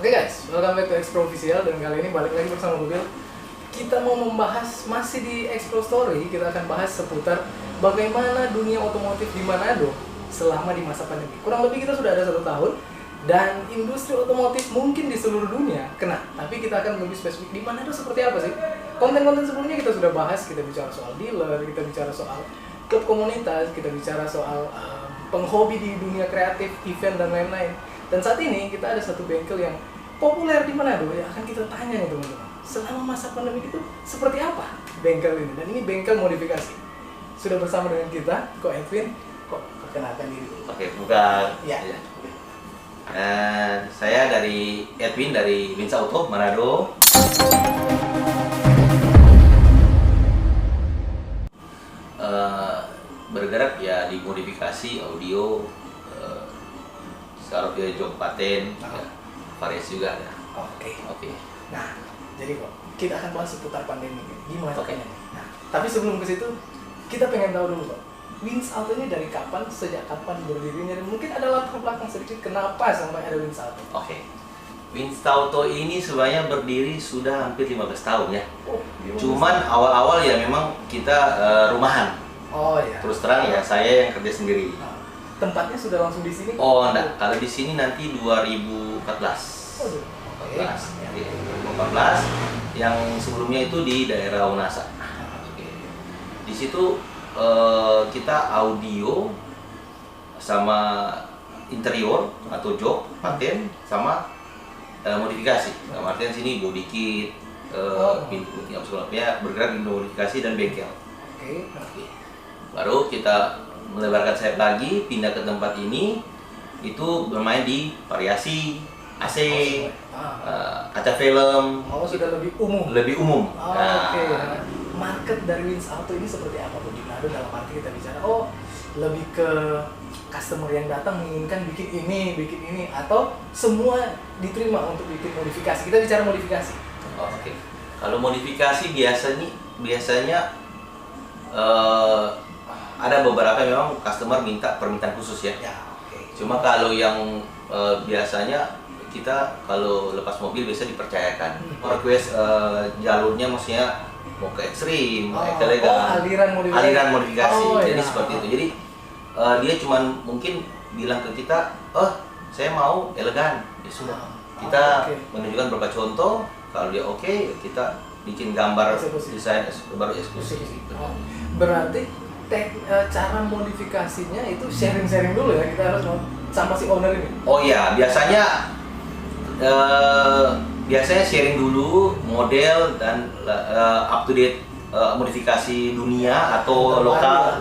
Oke guys, welcome back to Explore Official, dan kali ini balik lagi bersama Google. Kita mau membahas, masih di Explore Story, kita akan bahas seputar bagaimana dunia otomotif di Manado selama di masa pandemi. Kurang lebih kita sudah ada 1 tahun, dan industri otomotif mungkin di seluruh dunia kena. Tapi kita akan lebih spesifik di Manado seperti apa sih? Konten-konten sebelumnya kita sudah bahas, kita bicara soal dealer, kita bicara soal klub komunitas, kita bicara soal penghobi di dunia kreatif, event, dan lain-lain. Dan saat ini kita ada satu bengkel yang populer di Manado yang akan kita tanya nih teman-teman. Selama masa pandemi itu seperti apa bengkel ini? Dan ini bengkel modifikasi. Sudah bersama dengan kita, Ko Edwin. Kok perkenalkan diri dulu. Oke, bukan. Ya. Saya dari Edwin dari Wins Auto Manado. Bergerak ya di modifikasi audio, kalau dia jok paten, ya, variasi juga ada. Oke. Nah, jadi kok kita akan bahas seputar pandemi ini. Gimana Oke. pandemi? Nah, tapi sebelum ke situ, kita pengen tahu dulu kok. Wins Auto ini dari kapan, sejak kapan berdirinya, dan mungkin ada latar belakang sedikit kenapa sampai ada Wins Auto. Oke. Wins Auto ini sebenarnya berdiri sudah hampir 15 tahun ya. Oh, gimana? Cuman awal-awal ya memang kita rumahan. Oh iya. Terus terang ya saya yang kerja sendiri. Nah, tempatnya sudah langsung di sini? Oh enggak, kalau di sini nanti 2014. Waduh. 14. Jadi 2014 yang sebelumnya itu di daerah Unasa. Oke. Di situ kita audio sama interior atau jok, paten sama modifikasi. Nah, artinya sini body kit, pintu ya bergerak di modifikasi dan bengkel. Oke. Baru kita melebarkan sayap lagi, pindah ke tempat ini, itu bermain di variasi, AC, kaca film. Oh, sudah lebih umum. Lebih umum. Oh, oke. Market dari Wins Auto ini seperti apa Bu? Di Manado dalam arti kita bicara, oh lebih ke customer yang datang menginginkan bikin ini, atau semua diterima untuk bikin modifikasi. Kita bicara modifikasi. Oh, oke. Kalau modifikasi biasanya ada beberapa memang customer minta permintaan khusus ya. Ya, oke. Cuma kalau yang biasanya kita kalau lepas mobil biasa dipercayakan. Request jalurnya maksudnya mau ke ekstrim, mau ke elegan. Aliran modifikasi. Oh, jadi iya. seperti itu. Jadi dia cuman mungkin bilang ke kita, saya mau elegan. Ya sudah. Kita menunjukkan beberapa contoh. Kalau dia oke, kita bikin gambar desain baru eksklusif. Berarti cara modifikasinya itu sharing dulu ya, kita harus sama si owner ini. Oh iya, biasanya sharing dulu model dan up to date modifikasi dunia atau lokal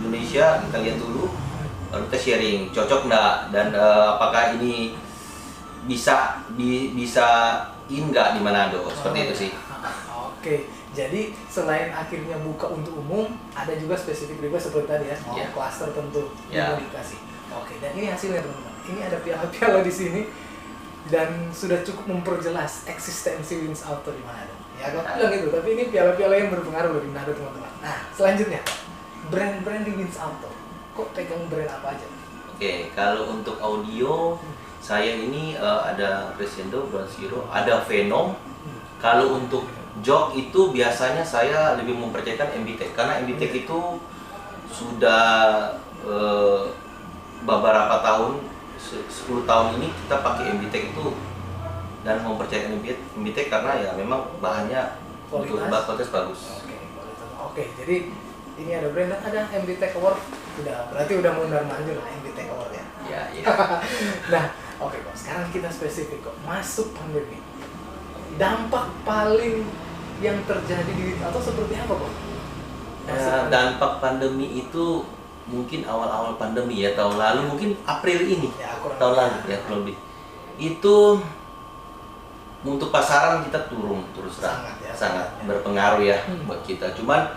Indonesia, kita lihat dulu, baru kita sharing cocok enggak dan apakah ini bisa enggak di Manado, seperti itu sih. Oke. Jadi selain akhirnya buka untuk umum, ada juga spesifik request seperti tadi ya, mau klaster tentu modifikasi. Oke, dan ini hasilnya teman-teman. Ini ada piala-piala di sini dan sudah cukup memperjelas eksistensi Wins Auto di Manado. Ya, aku bilang itu, tapi ini piala-piala yang berpengaruh di Manado teman-teman. Nah, selanjutnya brand-brand di Wins Auto. Kok pegang brand apa aja? Oke, kalau untuk audio saya ini ada Crescendo, Ground Zero, ada Venom. Kalau untuk jok itu biasanya saya lebih mempercayakan MBTEK karena MBTEK itu sudah beberapa tahun, 10 tahun ini kita pakai MBTEK itu dan mempercayakan MBTEK karena ya memang bahannya untuk kualitas bagus. Oke, jadi ini ada brand dan ada MBTEK Award, berarti udah mundar-mandir lah MBTEK Award ya. Iya. Nah, oke kok. Sekarang kita spesifik kok. Masuk pandemi. Dampak paling yang terjadi di Wins Auto seperti apa kok? Dampak pandemi itu mungkin awal-awal pandemi ya, tahun lalu, mungkin April ini tahun lalu ya kurang lebih. Itu untuk pasaran kita turun terus sangat berpengaruh ya buat kita. Cuman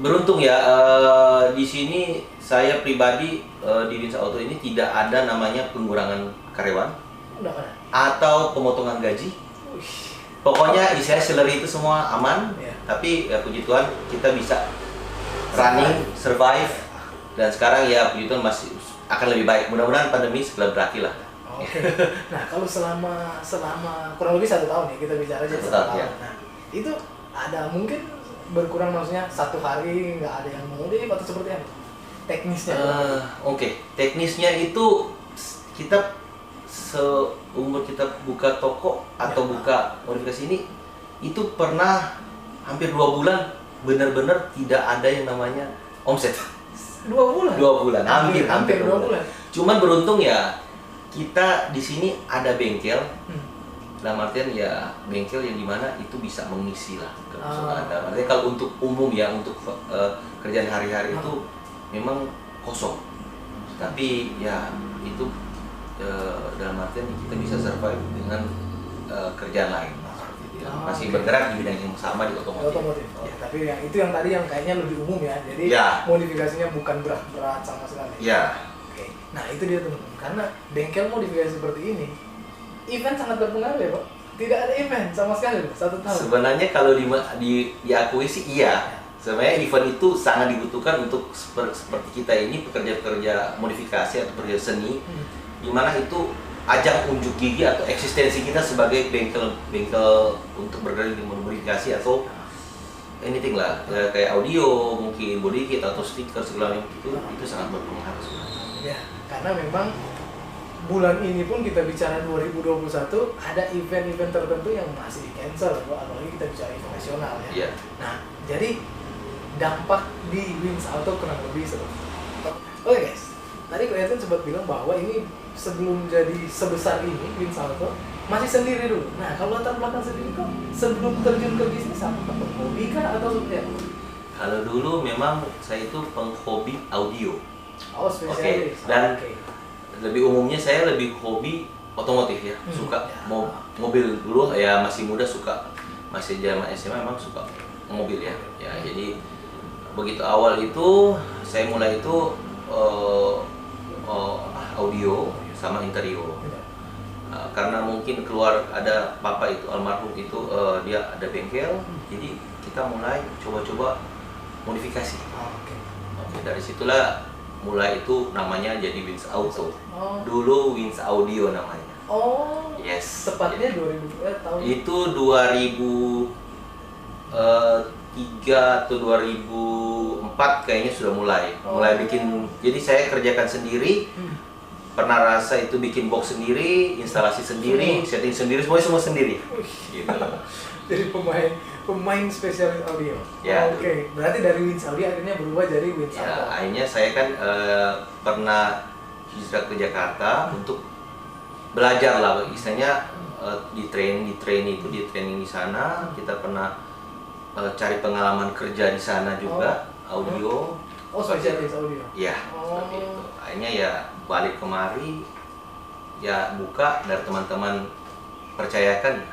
beruntung ya di sini saya pribadi di Wins Auto ini tidak ada namanya pengurangan karyawan atau pemotongan gaji. Pokoknya saya salary itu semua aman, tapi ya puji Tuhan kita bisa running, survive, dan sekarang ya puji Tuhan masih akan lebih baik. Mudah-mudahan pandemi segera berakhir lah. Oke. Nah, kalau selama kurang lebih 1 tahun ya, kita bicara aja 1 tahun. Ya. Nah, itu ada mungkin berkurang, maksudnya 1 hari nggak ada yang modif atau seperti apa? Teknisnya? Oke. Teknisnya itu kita seumur kita buka toko atau buka modifikasi ini, itu pernah hampir 2 bulan benar-benar tidak ada yang namanya omset. 2 bulan? 2 bulan, hampir 2 bulan. Cuman beruntung ya, kita di sini ada bengkel. Dalam artian ya bengkel yang dimana itu bisa mengisi lah. Artinya kalau untuk umum ya, untuk kerjaan hari-hari itu memang kosong. Tapi ya itu dalam artian kita bisa survive dengan kerjaan lain. Masih bergerak di bidang yang sama di otomotif. Ya, tapi yang itu yang tadi yang kayaknya lebih umum ya. Jadi modifikasinya bukan berat-berat sama sekali. Ya. Oke. Nah, itu dia teman-teman. Karena bengkel modifikasi seperti ini, event sangat berpengaruh ya, Pak. Tidak ada event sama sekali 1 tahun. Sebenarnya kalau diakui sih iya. Sebenarnya event itu sangat dibutuhkan untuk seperti kita ini, pekerja-pekerja modifikasi atau pekerja seni, di mana itu ajang unjuk gigi atau eksistensi kita sebagai bengkel untuk bergerak di modifikasi atau anything lah, kayak audio, mungkin body kit atau stiker segala macam itu sangat berpengaruh sebenarnya. Ya, karena memang bulan ini pun kita bicara 2021 ada event-event tertentu yang masih di cancel, apalagi kita bicara event nasional ya. Yeah. Nah, jadi dampak di Wins Auto kurang lebih seperti itu. Oke guys, tadi Ko Edwin sempat bilang bahwa ini sebelum jadi sebesar ini Wins Auto masih sendiri dulu. Nah, kalau latar belakang sendiri kok sebelum terjun ke bisnis apa? Hobi kah atau seperti apa? Kalau dulu memang saya itu penghobi audio. Oh, spesialis. Dan lebih umumnya saya lebih hobi otomotif ya. Suka mobil dulu ya, masih muda suka, masih zaman SMA memang suka mobil ya. Ya, jadi begitu awal itu saya mulai itu audio sama interior. Karena mungkin keluar ada papa itu almarhum itu dia ada bengkel, jadi kita mulai coba-coba modifikasi. Oke, dari situlah mulai itu namanya jadi Wins Auto. Dulu Wins Audio namanya. Oh. Yes. Tepatnya 2000 tahun. Itu 2003 atau 2004 kayaknya sudah mulai bikin. Jadi saya kerjakan sendiri. Pernah rasa itu bikin box sendiri, instalasi sendiri, setting sendiri, semua sendiri. Gitu. Jadi pemain spesialis audio. Ya. Oke. Berarti dari Wins Audio akhirnya berubah jadi Wins Auto. Ya, akhirnya saya kan pernah hijrah ke Jakarta untuk belajar lah, istilahnya di training di sana. Kita pernah cari pengalaman kerja di sana juga, audio. Oh, spesialis audio. Iya, seperti itu. Akhirnya ya balik kemari, ya buka dari teman-teman percayakan,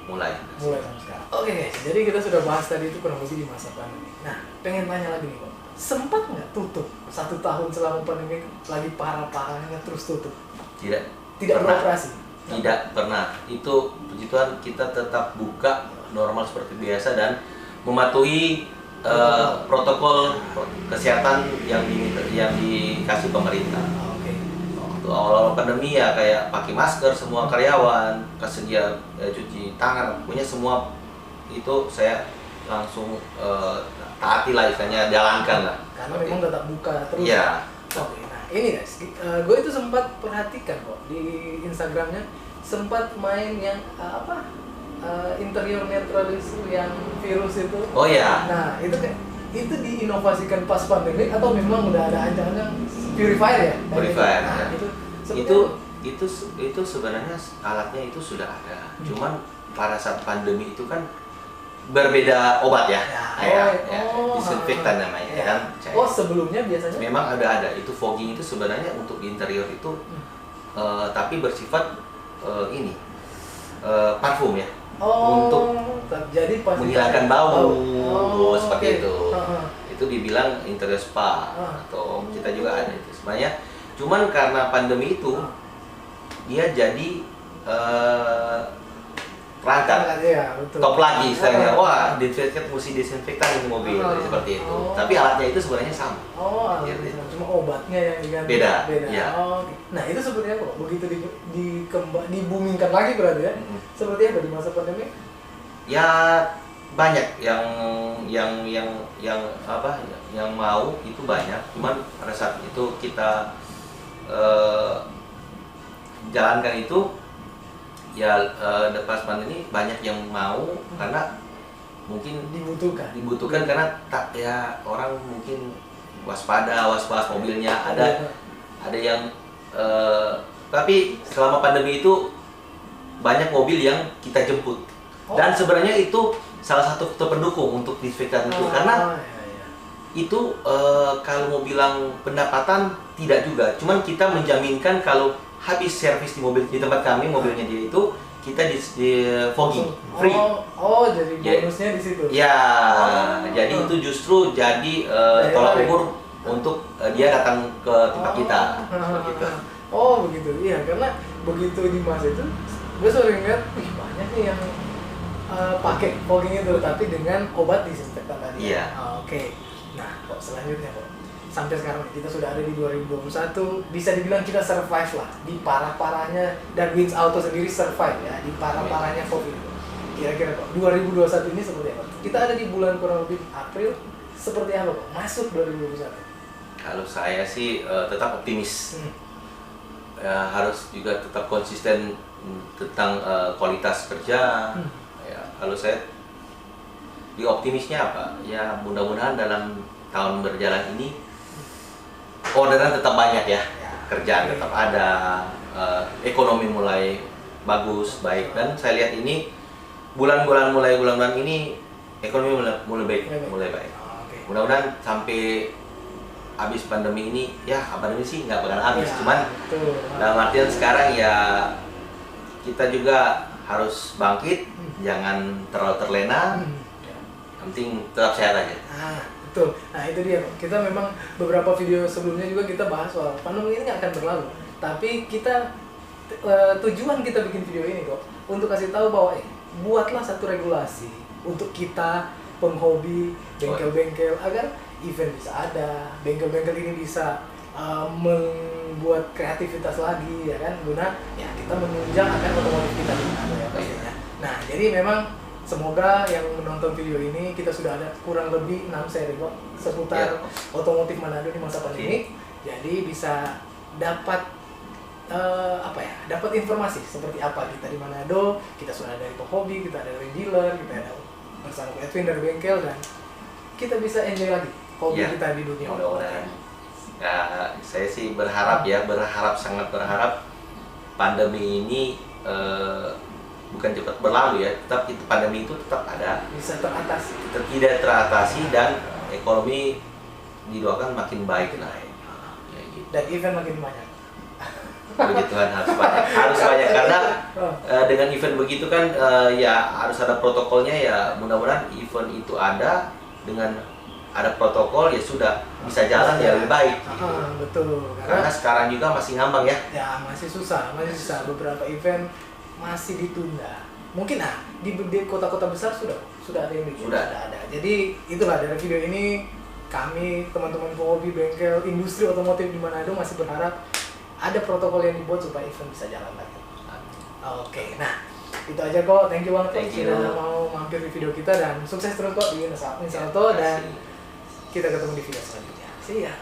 mulai sama sekarang. Oke guys, jadi kita sudah bahas tadi itu kurang lebih di masa pandemi. Nah, pengen tanya lagi nih Pak, sempat nggak tutup 1 tahun selama pandemi lagi parah-parahnya terus tutup? Tidak beroperasi? Tidak pernah. Itu puji Tuhan kita tetap buka normal seperti biasa dan mematuhi protokol kesehatan yang dikasih pemerintah. Waktu awal-awal pandemi ya kayak pakai masker semua karyawan, kesedia cuci tangan, pokoknya semua itu saya langsung taati lah, istilahnya jalankan lah. Karena memang tetap buka terus. Iya. Oke, nah ini guys, gue itu sempat perhatikan kok di Instagramnya, sempat main yang interior neutralizer yang virus itu. Oh ya. Nah, itu diinovasikan pas pandemi atau memang udah ada ancaman purifier ya? Purifier. Nah, itu sebenarnya alatnya itu sudah ada. Cuman pada saat pandemi itu kan berbeda obat ya. Disinfektan namanya kan. Oh, sebelumnya biasanya memang ada. Itu fogging itu sebenarnya untuk di interior itu tapi bersifat parfum ya. Untuk jadi menghilangkan bau seperti itu. Itu dibilang interior spa atau kita juga ada itu sebenarnya. Cuman karena pandemi itu dia jadi perangkat. Iya, betul. Top lagi istilahnya. Wah, mesti disinfektan ini mobil seperti itu. Tapi alatnya itu sebenarnya sama. Alatnya cuma obatnya yang diganti. Beda. Ya. Nah, itu seperti apa kok? Begitu dibumingkan lagi berarti ya? Seperti apa di masa pandemi? Ya banyak yang mau itu banyak. Cuman pada saat itu kita jalankan itu ya pas pandemi banyak yang mau karena mungkin dibutuhkan karena orang mungkin was mobilnya ada yang tapi selama pandemi itu banyak mobil yang kita jemput dan sebenarnya itu salah satu faktor pendukung untuk disinfektan itu karena itu kalau mau bilang pendapatan tidak juga, cuman kita menjaminkan kalau habis servis di tempat kami mobilnya dia itu kita di fogging free. Jadi bonusnya di situ. Ya, jadi itu justru jadi tolak ukur untuk dia datang ke tempat kita. Begitu. Oh begitu, iya karena begitu di masa itu gue sering lihat banyak nih yang pakai fogging itu tapi dengan obat disinfektan tadi. Iya. Oke. Nah, kok selanjutnya kok sampai sekarang kita sudah ada di 2021, bisa dibilang kita survive lah di parah-parahnya dan Wins Auto sendiri survive ya di parah-parahnya COVID. Kira-kira kok 2021 ini seperti apa? Kita ada di bulan kurang lebih April, seperti apa kok masuk 2021? Kalau saya sih tetap optimis. Harus juga tetap konsisten tentang kualitas kerja. Ya, kalau saya di optimisnya apa? Ya mudah-mudahan dalam tahun berjalan ini orderan tetap banyak ya, kerjaan tetap ada, ekonomi mulai bagus, baik dan saya lihat ini mulai bulan-bulan ini ekonomi mulai baik. Mudah-mudahan sampai habis pandemi ini ya pandemi sih nggak bakal habis, cuman dalam artian sekarang ya kita juga harus bangkit, jangan terlalu terlena, yang penting tetap sehat aja. Betul. Nah itu dia, kita memang beberapa video sebelumnya juga kita bahas soal pandemi ini nggak akan berlalu. Tapi kita tujuan kita bikin video ini kok untuk kasih tahu bahwa buatlah satu regulasi untuk kita penghobi bengkel-bengkel agar event bisa ada, bengkel-bengkel ini bisa membuat kreativitas lagi ya kan, guna ya kita menunjang akan otomotif kita di mana ya pastinya. Nah jadi memang semoga yang menonton video ini kita sudah ada kurang lebih 6 seri kok seputar otomotif Manado di masa pandemi. Jadi bisa dapat dapat informasi seperti apa kita di Manado. Kita sudah dari penghobi, kita ada dari dealer, kita ada bersama Edwin dari bengkel dan kita bisa enjoy lagi hobi kita di dunia otomotif. Ya, saya sih sangat berharap pandemi ini bukan cepat berlalu ya, tetap pandemi itu tetap ada, bisa teratasi, tidak teratasi dan ekonomi didoakan makin baik lah ya, gitu. Dan event makin banyak. Puji Tuhan harus banyak karena dengan event begitu kan ya harus ada protokolnya ya, mudah-mudahan event itu ada dengan ada protokol ya sudah bisa jalan ya lebih baik gitu. Betul, karena sekarang juga masih ngambang ya. Ya masih susah beberapa event masih ditunda. Mungkin di kota-kota besar sudah ada yang bikin. Sudah ada. Jadi itulah dari video ini kami teman-teman penghobi bengkel industri otomotif di Manado masih berharap ada protokol yang dibuat supaya event bisa jalan lagi. Oke, nah itu aja kok. Thank you banget sudah mau mampir di video kita dan sukses terus kok di Wins Auto dan kita ketemu di video selanjutnya. See ya.